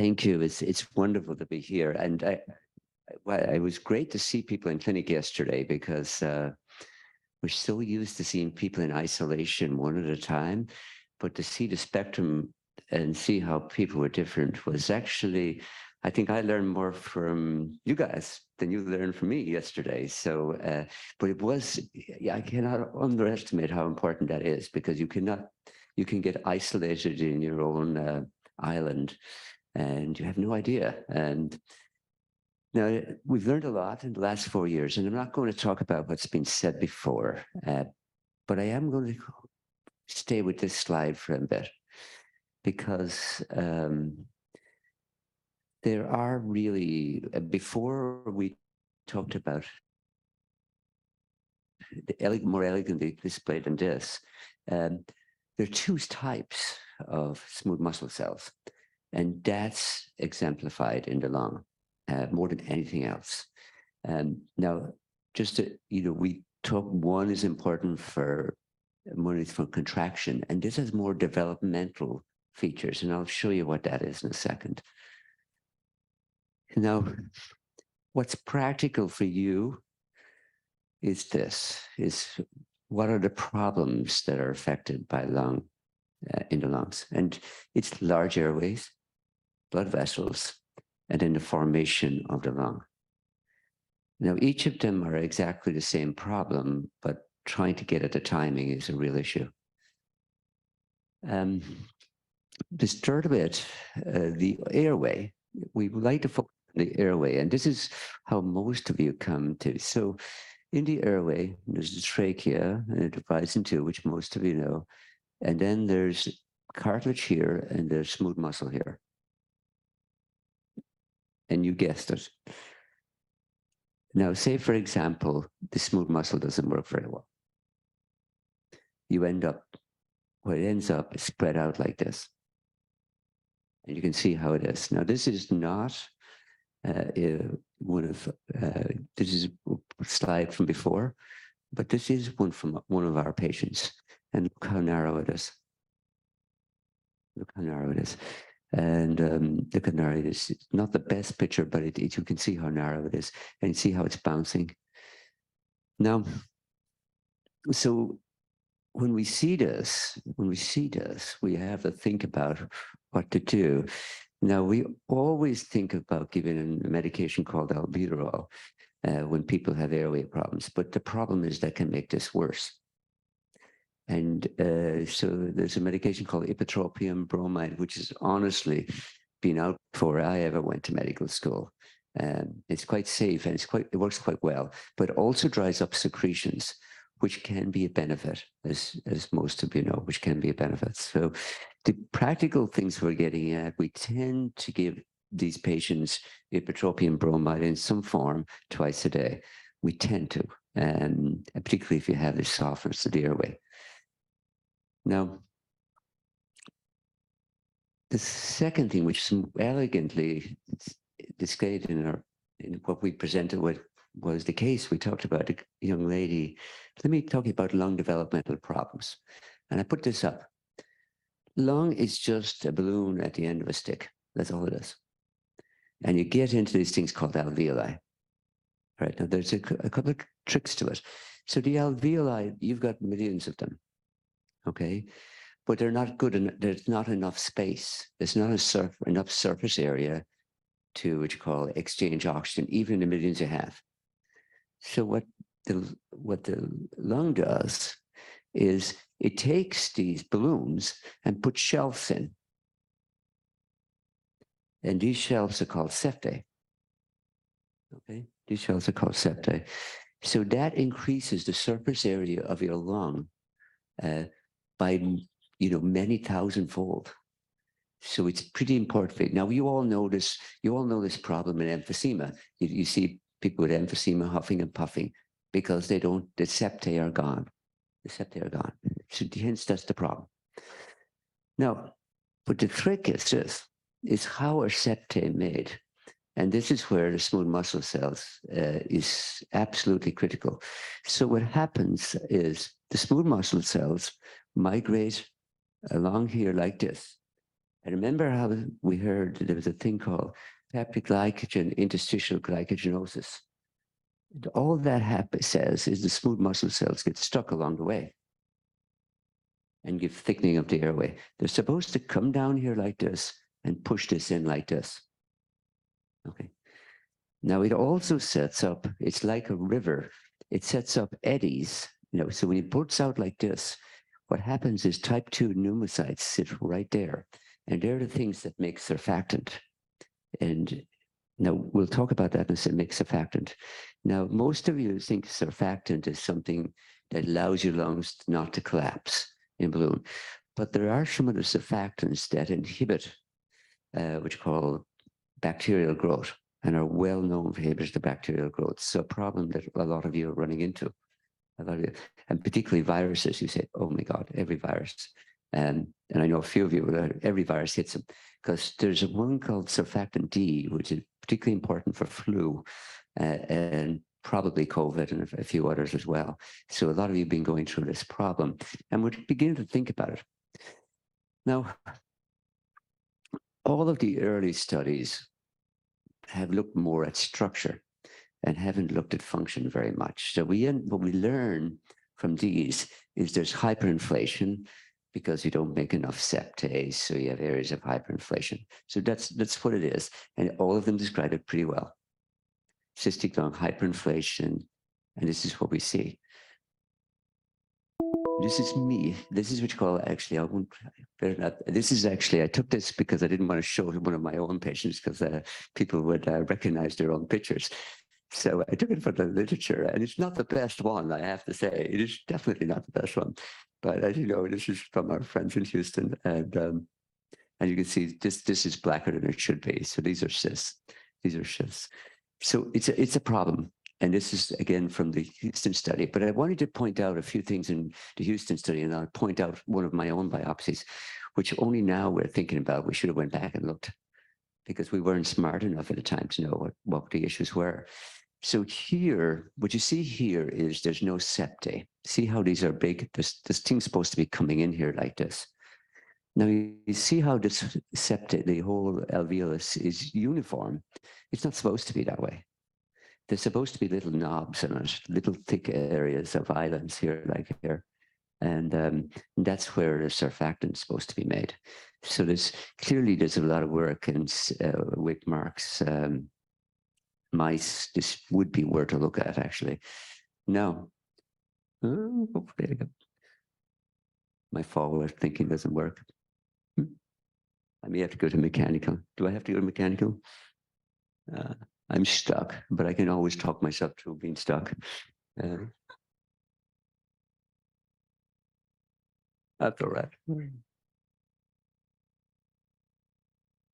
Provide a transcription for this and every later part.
thank you. It's wonderful to be here. And it was great to see people in clinic yesterday because we're so used to seeing people in isolation one at a time, but to see the spectrum and see how people were different was actually, I think I learned more from you guys than you learned from me yesterday. So, but it was, I cannot underestimate how important that is, because you can get isolated in your own island and you have no idea. And now, we've learned a lot in the last 4 years, and I'm not going to talk about what's been said before, but I am going to stay with this slide for a bit, because there are really, before we talked about more elegantly displayed than this, there are two types of smooth muscle cells, and that's exemplified in the lung more than anything else. Now, just to, we talk, one is important for contraction, and this has more developmental features, and I'll show you what that is in a second. Now, what's practical for you is what are the problems that are affected by in the lungs? And it's large airways, blood vessels, and then the formation of the lung. Now, each of them are exactly the same problem, but trying to get at the timing is a real issue. This third bit, the airway, we would like to focus on the airway, and this is how most of you come to. So in the airway, there's the trachea, and it divides in two, which most of you know, and then there's cartilage here, and there's smooth muscle here. And you guessed it. Now, say, for example, the smooth muscle doesn't work very well. You end up, what it ends up is spread out like this. And you can see how it is. Now, this is not this is a slide from before, but this is one from one of our patients. And look how narrow it is. Look how narrow it is. And look how narrow it is. It's not the best picture, but you can see how narrow it is, and see how it's bouncing. Now, so when we see this, we have to think about what to do. Now, we always think about giving a medication called albuterol when people have airway problems, but the problem is that can make this worse. And so there's a medication called ipratropium bromide, which has honestly been out before I ever went to medical school. It's quite safe, and it works quite well, but also dries up secretions, which can be a benefit, as most of you know, which can be a benefit. So the practical things we're getting at, we tend to give these patients ipratropium bromide in some form twice a day. We tend to, and particularly if you have this softness of the airway. Now, the second thing, which is elegantly displayed in what we presented with, was the case we talked about, a young lady. Let me talk about lung developmental problems. And I put this up. Lung is just a balloon at the end of a stick. That's all it is. And you get into these things called alveoli. Right, now there's a couple of tricks to it. So the alveoli, you've got millions of them, okay? But they're not good enough. There's not enough space. There's not enough surface area to what you call exchange oxygen, even in the millions you have. So what the lung does is it takes these balloons and puts shelves in. And these shelves are called septae. Okay, these shelves are called septae. So that increases the surface area of your lung by many thousand-fold. So it's pretty important. Now, you all know this problem in emphysema. You see people with emphysema huffing and puffing because the septae are gone. The septae are gone. So hence that's the problem. Now, but the trick is how are septae made? And this is where the smooth muscle cells is absolutely critical. So what happens is the smooth muscle cells migrate along here like this, And remember how we heard there was a thing called peptide interstitial glycogenosis. All that says is the smooth muscle cells get stuck along the way and give thickening of the airway. They're supposed to come down here like this and push this in like this. Okay. Now it also sets up, it's like a river. It sets up eddies, so when it puts out like this, what happens is type 2 pneumocytes sit right there. And they're the things that make surfactant. And now we'll talk about that as it makes surfactant. Now, most of you think surfactant is something that allows your lungs not to collapse in balloon. But there are some other surfactants that inhibit what you call bacterial growth and are well known for inhibitors to bacterial growth. So a problem that a lot of you are running into. A lot of you, and particularly viruses, you say, oh my God, every virus. And I know a few of you, every virus hits them, because there's one called surfactant D, which is particularly important for flu and probably COVID and a few others as well. So a lot of you have been going through this problem, and we're beginning to think about it. Now, all of the early studies have looked more at structure and haven't looked at function very much. So what we learn from these is there's hyperinflation because you don't make enough septase, so you have areas of hyperinflation. So that's what it is, and all of them describe it pretty well. Cystic lung hyperinflation, and this is what we see. This is me. This is what you call, actually, I won't, better not. This is actually, I took this because I didn't want to show one of my own patients because people would recognize their own pictures. So I took it from the literature, and it's not the best one, I have to say. It is definitely not the best one. But as you know, this is from our friends in Houston, and you can see this is blacker than it should be. So these are cysts. These are cysts. So it's a problem. And this is, again, from the Houston study. But I wanted to point out a few things in the Houston study, and I'll point out one of my own biopsies, which only now we're thinking about. We should have went back and looked because we weren't smart enough at the time to know what the issues were. So here, what you see here is there's no septae. See how these are big? This thing's supposed to be coming in here like this. Now you see how this septate, the whole alveolus, is uniform. It's not supposed to be that way. There's supposed to be little knobs in it, little thick areas of islands here, like here. And that's where the surfactant is supposed to be made. So there's a lot of work in Wick Mark's mice. This would be worth a look at, actually. Now, oh, there you go. My forward thinking doesn't work. I may have to go to mechanical. Do I have to go to mechanical? I'm stuck, but I can always talk myself through being stuck. That's all right.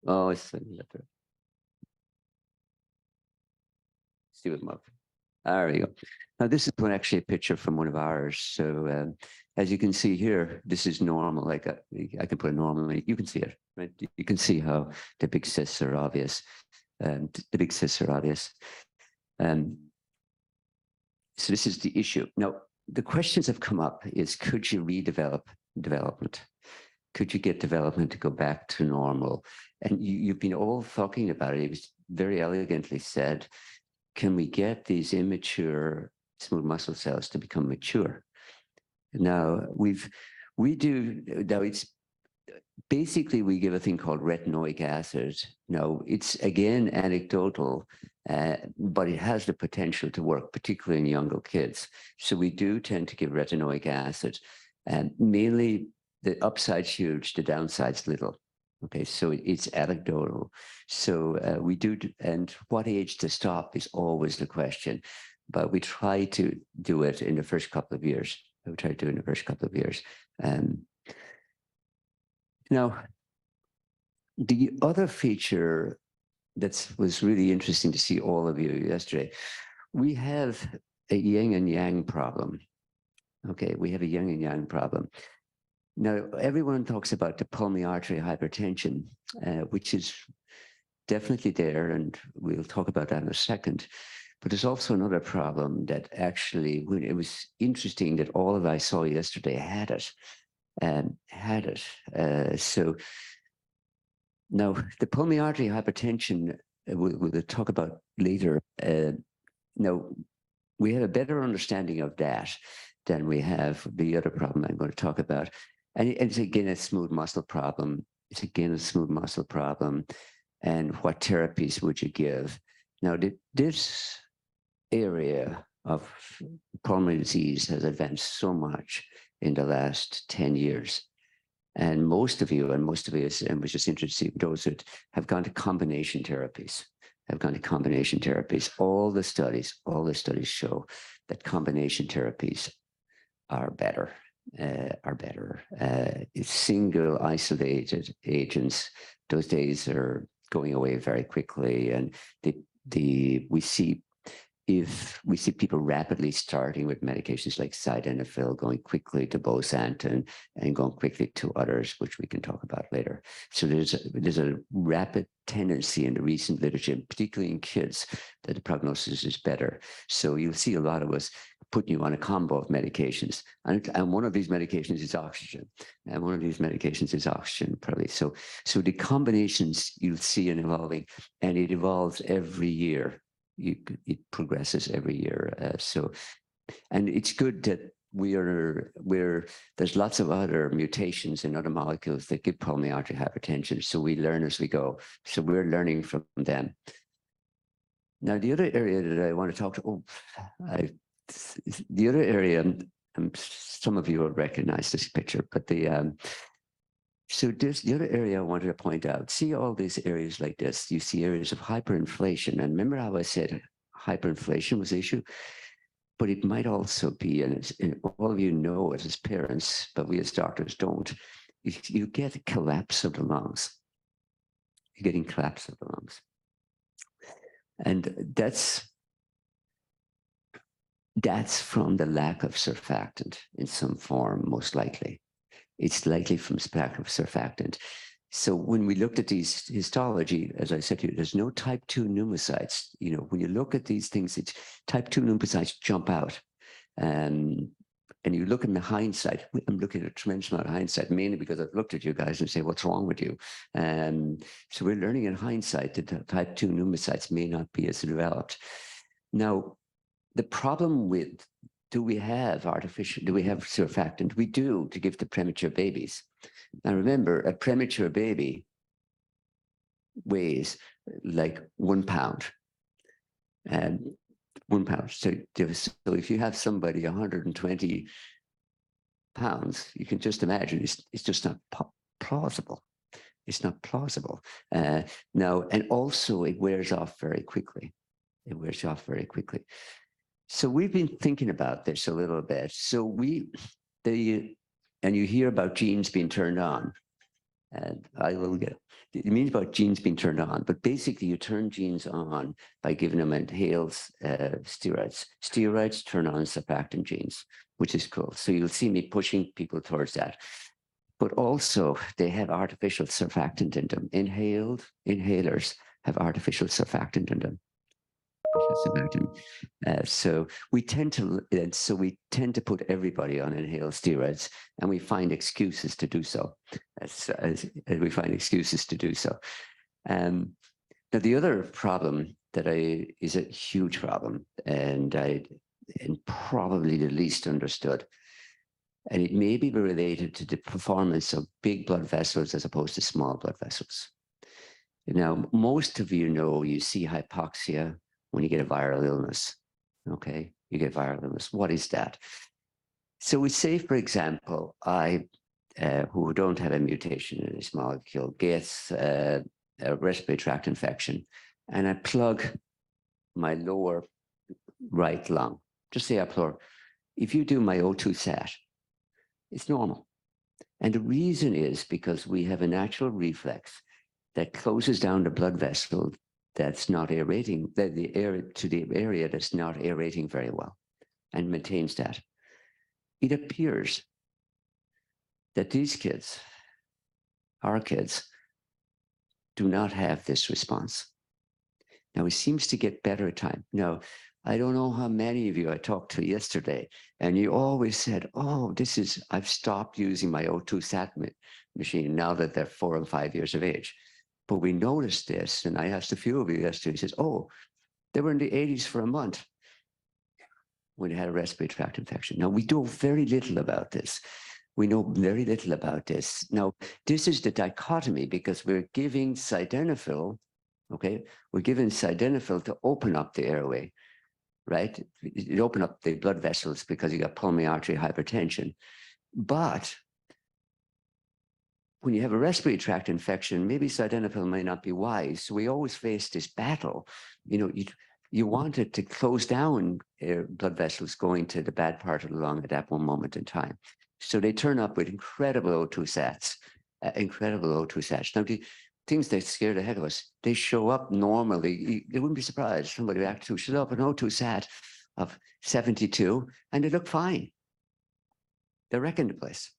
Oh, it's letter. Stephen Muff. There we go. Now, this is actually a picture from one of ours. So as you can see here, this is normal. Like I can put a normal, you can see it, right? You can see how the big cysts are obvious. The big cysts are obvious. So this is the issue. Now, the questions have come up is, could you redevelop development? Could you get development to go back to normal? And you've been all talking about it. It was very elegantly said. Can we get these immature smooth muscle cells to become mature? Now, it's basically, we give a thing called retinoic acid. Now, it's again anecdotal, but it has the potential to work, particularly in younger kids. So we do tend to give retinoic acid, and mainly the upside's huge, the downside's little. Okay, so it's anecdotal. So we do, and what age to stop is always the question. But we try to do it in the first couple of years. We try to do it in the first couple of years. Now, the other feature that was really interesting to see all of you yesterday, we have a yin and yang problem. Okay, we have a yin and yang problem. Now, everyone talks about the pulmonary artery hypertension, which is definitely there, and we'll talk about that in a second. But there's also another problem that actually, it was interesting that all of I saw yesterday had it. So Now, the pulmonary artery hypertension, we'll talk about later. Now, we have a better understanding of that than we have the other problem I'm going to talk about. And it's again a smooth muscle problem. It's again a smooth muscle problem. And what therapies would you give? Now, this area of pulmonary disease has advanced so much in the last 10 years. And most of you, and most of us, and was just interested, those that have gone to combination therapies, have gone to combination therapies. All the studies show that combination therapies are better, It's single isolated agents. Those days are going away very quickly. And we see if we see people rapidly starting with medications like sildenafil, going quickly to bosantan, and going quickly to others, which we can talk about later. So there's a rapid tendency in the recent literature, particularly in kids, that the prognosis is better. So you'll see a lot of us putting you on a combo of medications. And one of these medications is oxygen. And one of these medications is oxygen, probably. So the combinations you'll see in evolving, and it evolves every year. It progresses every year. And it's good that there's lots of other mutations in other molecules that give pulmonary artery hypertension. So we learn as we go. So we're learning from them. Now, the other area that I want to talk to, the other area, some of you will recognize this picture, but so the other area I wanted to point out, see all these areas like this, you see areas of hyperinflation. And remember how I said hyperinflation was the issue? But it might also be, and all of you know it as parents, but we as doctors don't, you get a collapse of the lungs. You're getting collapse of the lungs. And that's from the lack of surfactant in some form, most likely. It's likely from lack of surfactant. So when we looked at these histology, as I said to you, there's no type 2 pneumocytes. You know, when you look at these things, it's type 2 pneumocytes jump out. And you look in the hindsight, I'm looking at a tremendous amount of hindsight, mainly because I've looked at you guys and say, what's wrong with you? So we're learning in hindsight that type 2 pneumocytes may not be as developed. Now, the problem with, do we have surfactant? We do, to give to premature babies. Now remember, a premature baby weighs like 1 pound. And 1 pound. So if you have somebody 120 pounds, you can just imagine it's just not plausible. It's not plausible. Now, and also it wears off very quickly. It wears off very quickly. So we've been thinking about this a little bit. So and you hear about genes being turned on, and it means about genes being turned on, but basically you turn genes on by giving them inhaled steroids. Steroids turn on surfactant genes, which is cool. So you'll see me pushing people towards that. But also they have artificial surfactant in them. Inhalers have artificial surfactant in them. So we tend to put everybody on inhaled steroids, and we find excuses to do so. We find excuses to do so. Now, the other problem that is a huge problem, and probably the least understood, and it may be related to the performance of big blood vessels as opposed to small blood vessels. Now, most of you know, you see hypoxia when you get a viral illness. Okay, you get viral illness. What is that? So we say, for example, who don't have a mutation in this molecule, gets a respiratory tract infection, and I plug my lower right lung. Just say I plug. If you do my O2 sat, it's normal. And the reason is because we have a natural reflex that closes down the blood vessel that's not aerating, the area that's not aerating very well, and maintains that. It appears that these kids, our kids, do not have this response. Now, it seems to get better at time. Now, I don't know how many of you I talked to yesterday, and you always said, oh, I've stopped using my O2 sat machine now that they're 4 and 5 years of age. But we noticed this, and I asked a few of you yesterday, he says, oh, they were in the 80s for a month when they had a respiratory tract infection. Now, we know very little about this. We know very little about this. Now, this is the dichotomy because we're giving sildenafil, okay? We're giving sildenafil to open up the airway, right? It open up the blood vessels because you got pulmonary artery hypertension. But when you have a respiratory tract infection, maybe sildenafil may not be wise. So we always face this battle. You want it to close down blood vessels going to the bad part of the lung at that one moment in time. So they turn up with incredible O2 sats, incredible O2 sats. Now, the things that scare the heck of us, they show up normally. They wouldn't be surprised. Somebody actually should up an O2 sat of 72 and they look fine. They're wrecking the place.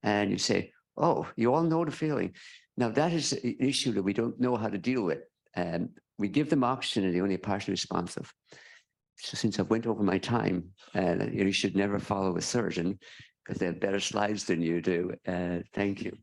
And you say, oh, you all know the feeling. Now, that is an issue that we don't know how to deal with. We give them oxygen and they're only partially responsive. So since I've went over my time, you should never follow a surgeon because they have better slides than you do. Thank you.